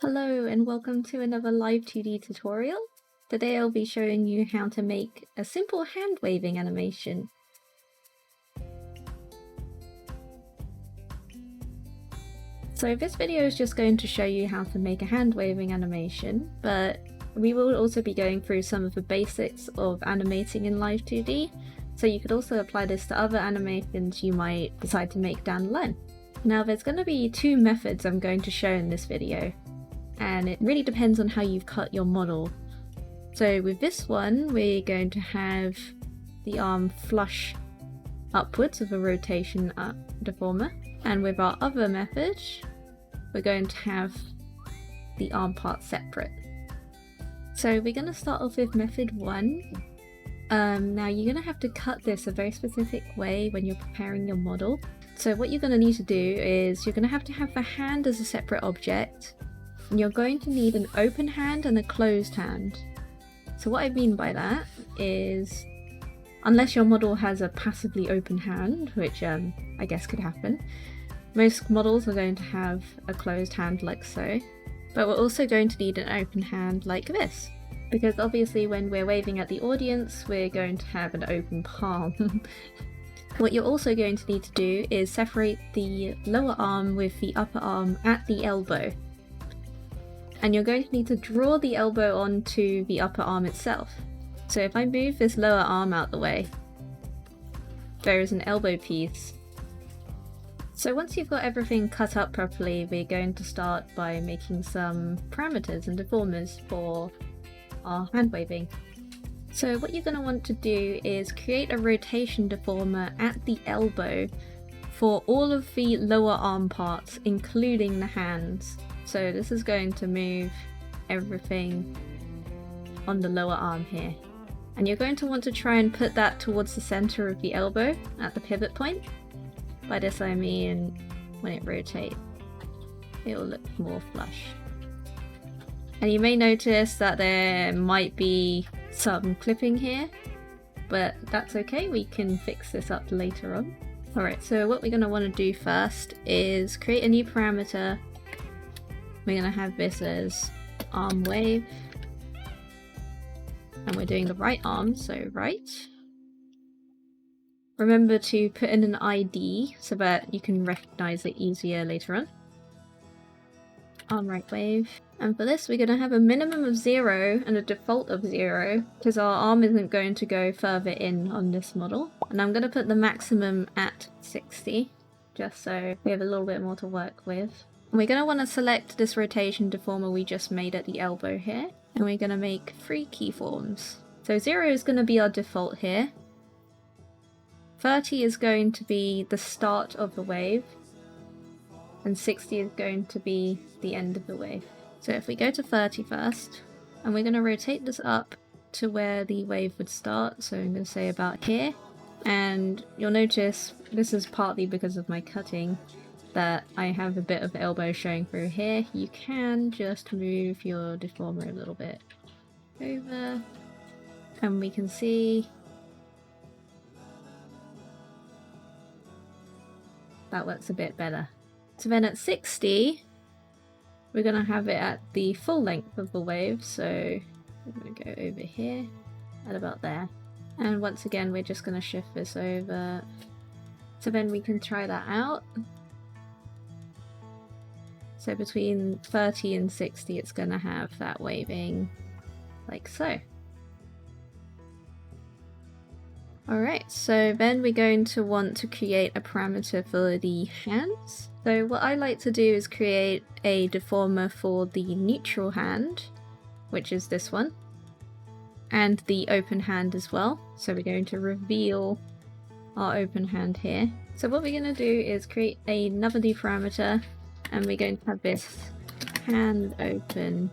Hello and welcome to another Live2D tutorial. Today I'll be showing you how to make a simple hand waving animation. So this video is just going to show you how to make a hand waving animation, but we will also be going through some of the basics of animating in Live2D, so you could also apply this to other animations you might decide to make down the line. Now there's going to be two methods I'm going to show in this video, and it really depends on how you've cut your model. So with this one, we're going to have the arm flush upwards with a rotation up deformer, and with our other method, we're going to have the arm part separate. So we're going to start off with method 1. Now you're going to have to cut this a very specific way when you're preparing your model. So what you're going to need to do is you're going to have the hand as a separate object, and you're going to need an open hand and a closed hand. So what I mean by that is, unless your model has a passively open hand, which I guess could happen, most models are going to have a closed hand like so, but we're also going to need an open hand like this, because obviously when we're waving at the audience, we're going to have an open palm. What you're also going to need to do is separate the lower arm with the upper arm at the elbow. And you're going to need to draw the elbow onto the upper arm itself. So if I move this lower arm out the way, there is an elbow piece. So once you've got everything cut up properly, we're going to start by making some parameters and deformers for our hand waving. So what you're going to want to do is create a rotation deformer at the elbow for all of the lower arm parts, including the hands. So this is going to move everything on the lower arm here. And you're going to want to try and put that towards the center of the elbow at the pivot point. By this I mean when it rotates, it will look more flush. And you may notice that there might be some clipping here, but that's okay, we can fix this up later on. Alright, so what we're going to want to do first is create a new parameter. We're going to have this as arm wave, and we're doing the right arm, so right. Remember to put in an ID so that you can recognize it easier later on. Arm right wave. And for this we're going to have a minimum of 0 and a default of 0, because our arm isn't going to go further in on this model. And I'm going to put the maximum at 60, just so we have a little bit more to work with. And we're going to want to select this rotation deformer we just made at the elbow here, and we're going to make 3 keyforms. So 0 is going to be our default here. 30 is going to be the start of the wave, and 60 is going to be the end of the wave. So if we go to 30 first, and we're going to rotate this up to where the wave would start, so I'm going to say about here, and you'll notice this is partly because of my cutting that I have a bit of elbow showing through here. You can just move your deformer a little bit over, and we can see that works a bit better. So then at 60, we're going to have it at the full length of the wave, so I'm going to go over here at about there. And once again, we're just going to shift this over. So then we can try that out. So between 30 and 60, it's going to have that waving like so. Alright, so then we're going to want to create a parameter for the hands. So what I like to do is create a deformer for the neutral hand, which is this one, and the open hand as well. So we're going to reveal our open hand here. So what we're going to do is create another new parameter, and we're going to have this hand open,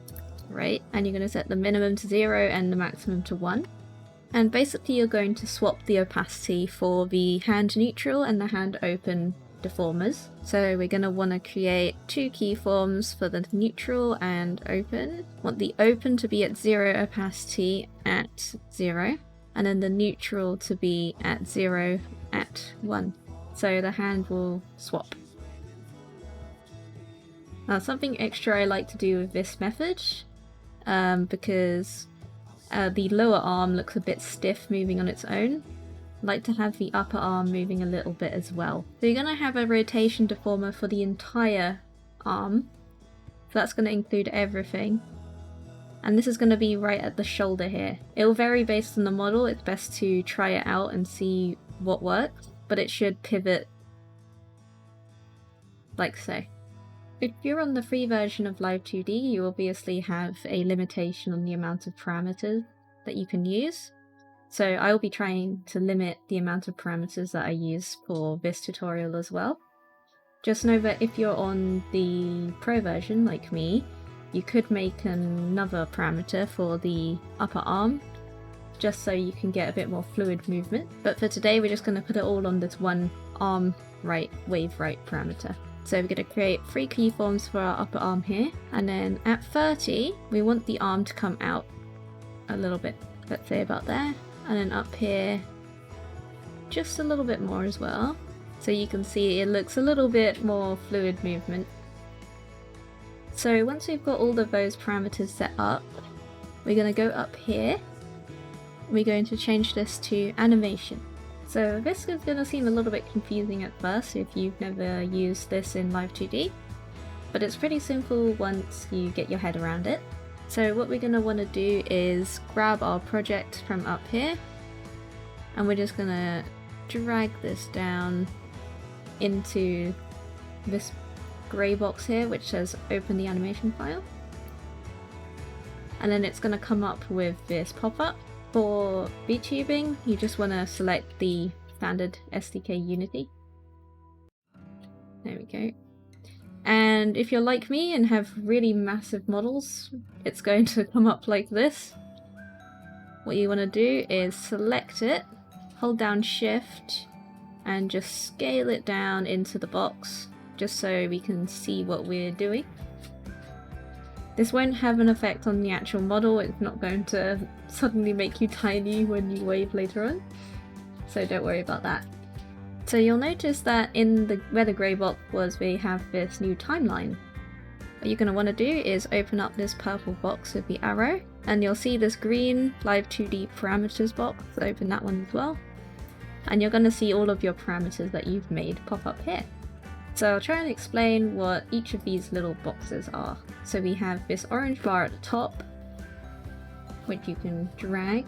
right? And you're going to set the minimum to 0 and the maximum to 1. And basically you're going to swap the opacity for the hand neutral and the hand open deformers. So we're going to want to create 2 keyforms for the neutral and open. Want the open to be at 0 opacity at 0, and then the neutral to be at 0 at 1. So the hand will swap. Something extra I like to do with this method, because the lower arm looks a bit stiff moving on its own. I like to have the upper arm moving a little bit as well. So you're going to have a rotation deformer for the entire arm. So that's going to include everything. And this is going to be right at the shoulder here. It will vary based on the model. It's best to try it out and see what works, but it should pivot like so. If you're on the free version of Live2D, you obviously have a limitation on the amount of parameters that you can use. So I will be trying to limit the amount of parameters that I use for this tutorial as well. Just know that if you're on the pro version like me, you could make another parameter for the upper arm, just so you can get a bit more fluid movement. But for today, we're just going to put it all on this one arm right, wave right parameter. So we're going to create 3 keyforms for our upper arm here, and then at 30, we want the arm to come out a little bit, let's say about there, and then up here, just a little bit more as well. So you can see it looks a little bit more fluid movement. So once we've got all of those parameters set up, we're going to go up here. We're going to change this to animation. So this is going to seem a little bit confusing at first if you've never used this in Live2D, but it's pretty simple once you get your head around it. So what we're going to want to do is grab our project from up here, and we're just going to drag this down into this grey box here which says open the animation file, and then it's going to come up with this pop-up. For VTubing, you just want to select the standard SDK Unity. There we go. And if you're like me and have really massive models, it's going to come up like this. What you want to do is select it, hold down Shift, and just scale it down into the box, just so we can see what we're doing. This won't have an effect on the actual model, it's not going to suddenly make you tiny when you wave later on, so don't worry about that. So you'll notice that in the where the grey box was, we have this new timeline. What you're going to want to do is open up this purple box with the arrow, and you'll see this green Live2D parameters box. Open that one as well, and you're going to see all of your parameters that you've made pop up here. So I'll try and explain what each of these little boxes are. So we have this orange bar at the top, which you can drag.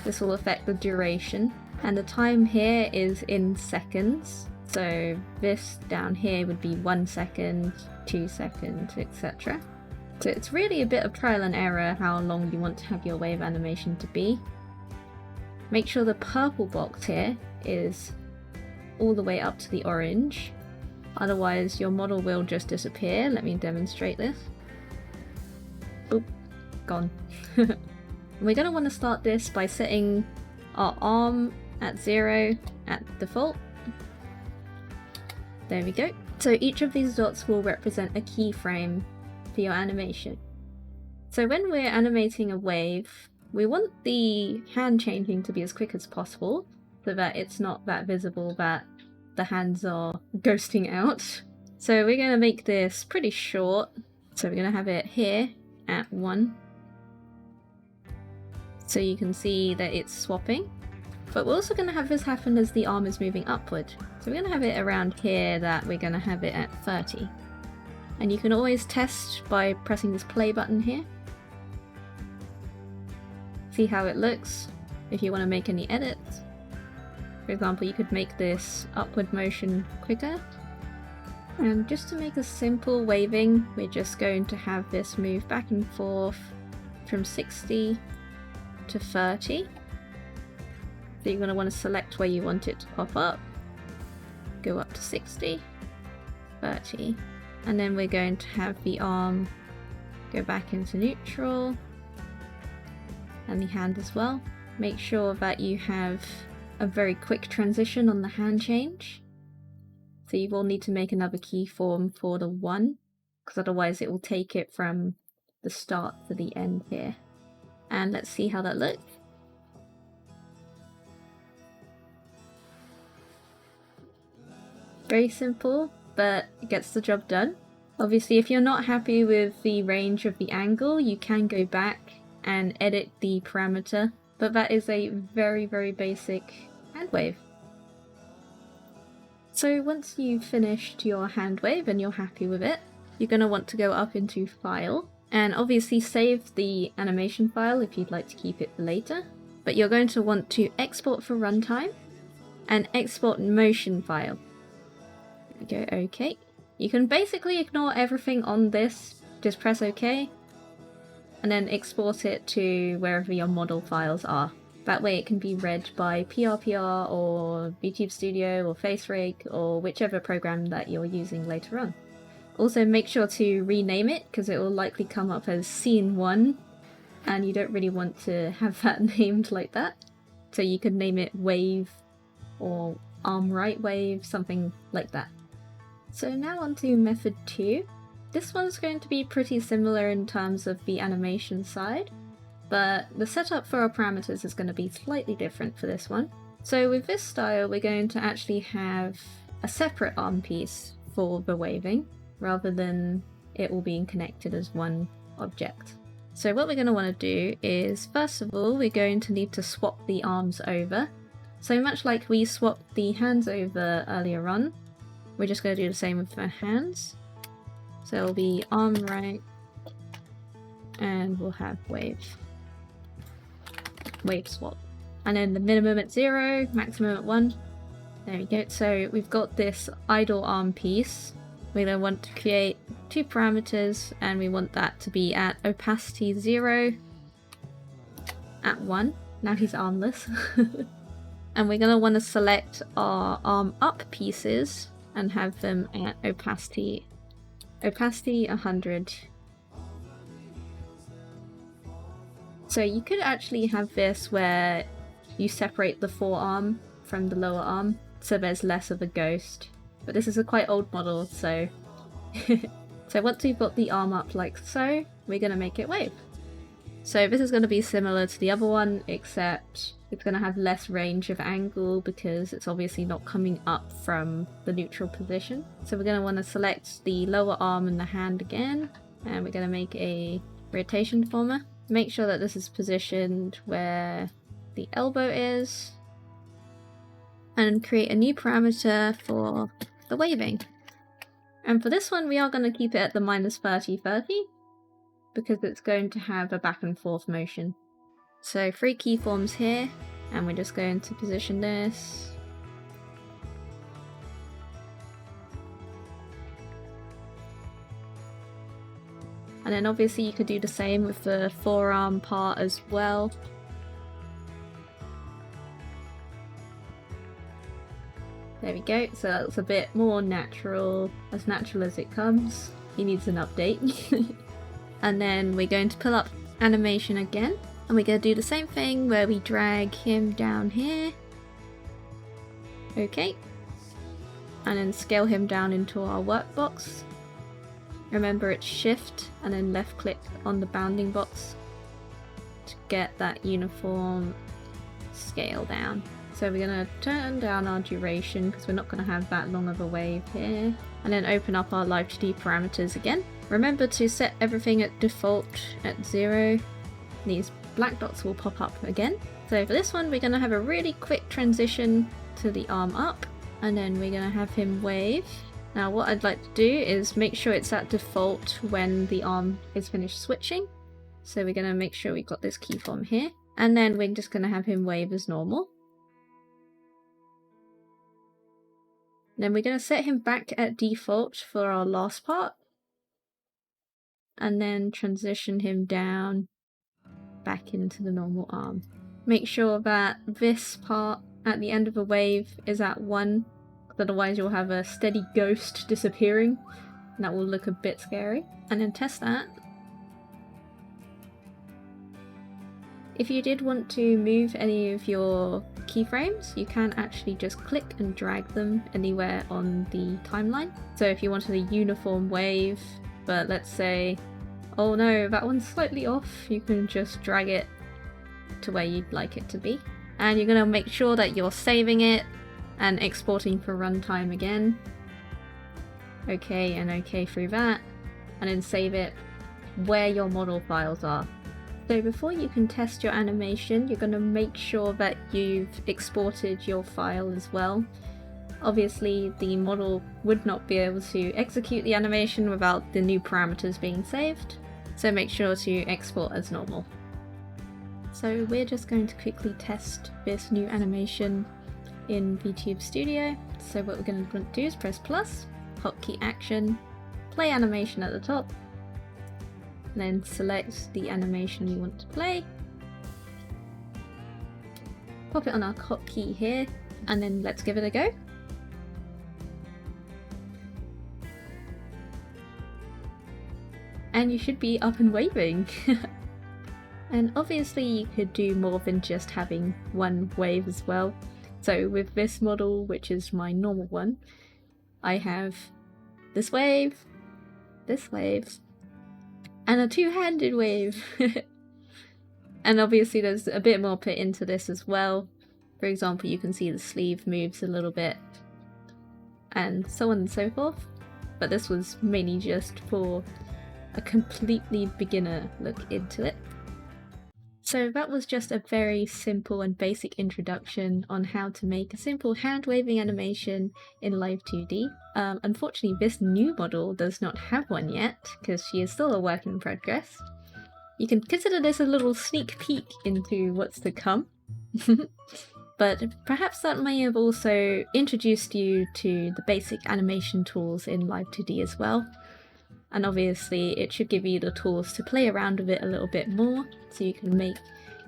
This will affect the duration, and the time here is in seconds. So this down here would be 1 second, 2 seconds, etc. So it's really a bit of trial and error how long you want to have your wave animation to be. Make sure the purple box here is all the way up to the orange. Otherwise your model will just disappear. Let me demonstrate this. Oop, gone. We're going to want to start this by setting our arm at 0 at default. There we go. So each of these dots will represent a keyframe for your animation. So when we're animating a wave, we want the hand changing to be as quick as possible, so that it's not that visible that the hands are ghosting out. So we're going to make this pretty short. So we're going to have it here at 1. So you can see that it's swapping. But we're also going to have this happen as the arm is moving upward. So we're going to have it around here that we're going to have it at 30. And you can always test by pressing this play button here. See how it looks if you want to make any edits. For example, you could make this upward motion quicker. And just to make a simple waving, we're just going to have this move back and forth from 60 to 30. So you're going to want to select where you want it to pop up. Go up to 60, 30. And then we're going to have the arm go back into neutral. And the hand as well. Make sure that you have a very quick transition on the hand change. So you will need to make another keyform for the 1, because otherwise it will take it from the start to the end here. And let's see how that looks. Very simple, but it gets the job done. Obviously, if you're not happy with the range of the angle, you can go back and edit the parameter, but that is a very, very basic hand wave. So once you've finished your hand wave and you're happy with it, you're going to want to go up into File, and obviously save the animation file if you'd like to keep it for later, but you're going to want to export for runtime and export motion file. Go OK. You can basically ignore everything on this, just press OK, and then export it to wherever your model files are. That way it can be read by PRPR or VTube Studio or FaceRig or whichever program that you're using later on. Also make sure to rename it because it will likely come up as Scene 1 and you don't really want to have that named like that. So you could name it Wave or Arm Right Wave, something like that. So now on to method 2. This one's going to be pretty similar in terms of the animation side, but the setup for our parameters is going to be slightly different for this one. So with this style, we're going to actually have a separate arm piece for the waving, rather than it all being connected as one object. So what we're going to want to do is, first of all, we're going to need to swap the arms over. So much like we swapped the hands over earlier on, we're just going to do the same with the hands. So it'll be arm right, and we'll have wave swap. And then the minimum at 0, maximum at 1. There we go. So we've got this idle arm piece. We're going to want to create 2 parameters, and we want that to be at opacity 0, at 1. Now he's armless. And we're going to want to select our arm up pieces and have them at opacity 100. So you could actually have this where you separate the forearm from the lower arm, so there's less of a ghost. But this is a quite old model, so... So once we've got the arm up like so, we're going to make it wave. So this is going to be similar to the other one, except it's going to have less range of angle because it's obviously not coming up from the neutral position. So we're going to want to select the lower arm and the hand again, and we're going to make a rotation deformer. Make sure that this is positioned where the elbow is, and create a new parameter for the waving. And for this one we are going to keep it at the -30/30 because it's going to have a back and forth motion. So 3 keyforms here, and we're just going to position this. And then obviously you could do the same with the forearm part as well. There we go, so that's a bit more natural as it comes. He needs an update. And then we're going to pull up animation again, and we're going to do the same thing where we drag him down here. Okay. And then scale him down into our workbox. Remember it's shift and then left click on the bounding box to get that uniform scale down. So we're going to turn down our duration because we're not going to have that long of a wave here. And then open up our Live2D parameters again. Remember to set everything at default at 0. These black dots will pop up again. So for this one we're going to have a really quick transition to the arm up, and then we're going to have him wave. Now what I'd like to do is make sure it's at default when the arm is finished switching. So we're going to make sure we've got this keyform here, and then we're just going to have him wave as normal. Then we're going to set him back at default for our last part, and then transition him down back into the normal arm. Make sure that this part at the end of a wave is at 1, because otherwise you'll have a steady ghost disappearing, and that will look a bit scary. And then test that. If you did want to move any of your keyframes, you can actually just click and drag them anywhere on the timeline. So if you wanted a uniform wave, but let's say, oh no, that one's slightly off, you can just drag it to where you'd like it to be. And you're going to make sure that you're saving it and exporting for runtime again. OK and OK through that, and then save it where your model files are. So before you can test your animation, you're going to make sure that you've exported your file as well. Obviously, the model would not be able to execute the animation without the new parameters being saved, so make sure to export as normal. So we're just going to quickly test this new animation in VTube Studio. So what we're going to do is press plus, hotkey action, play animation at the top, and then select the animation you want to play, pop it on our hotkey here, and then let's give it a go. And you should be up and waving. And obviously you could do more than just having one wave as well. So with this model, which is my normal one, I have this wave, and a two-handed wave. And obviously there's a bit more put into this as well. For example, you can see the sleeve moves a little bit, and so on and so forth. But this was mainly just for a completely beginner look into it. So that was just a very simple and basic introduction on how to make a simple hand-waving animation in Live2D. Unfortunately, this new model does not have one yet, because she is still a work in progress. You can consider this a little sneak peek into what's to come. But perhaps that may have also introduced you to the basic animation tools in Live2D as well. And obviously it should give you the tools to play around with it a little bit more, so you can make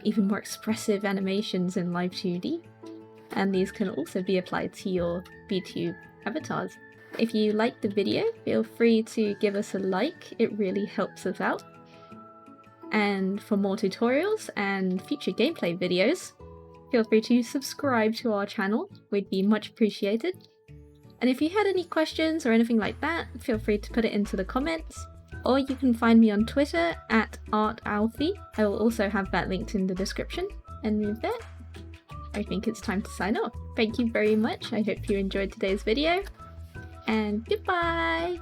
even more expressive animations in Live2D. And these can also be applied to your VTube avatars. If you liked the video, feel free to give us a like, it really helps us out. And for more tutorials and future gameplay videos, feel free to subscribe to our channel, we'd be much appreciated. And if you had any questions or anything like that, feel free to put it into the comments. Or you can find me on Twitter at @Althea. I will also have that linked in the description. And with that, I think it's time to sign off. Thank you very much, I hope you enjoyed today's video, and goodbye!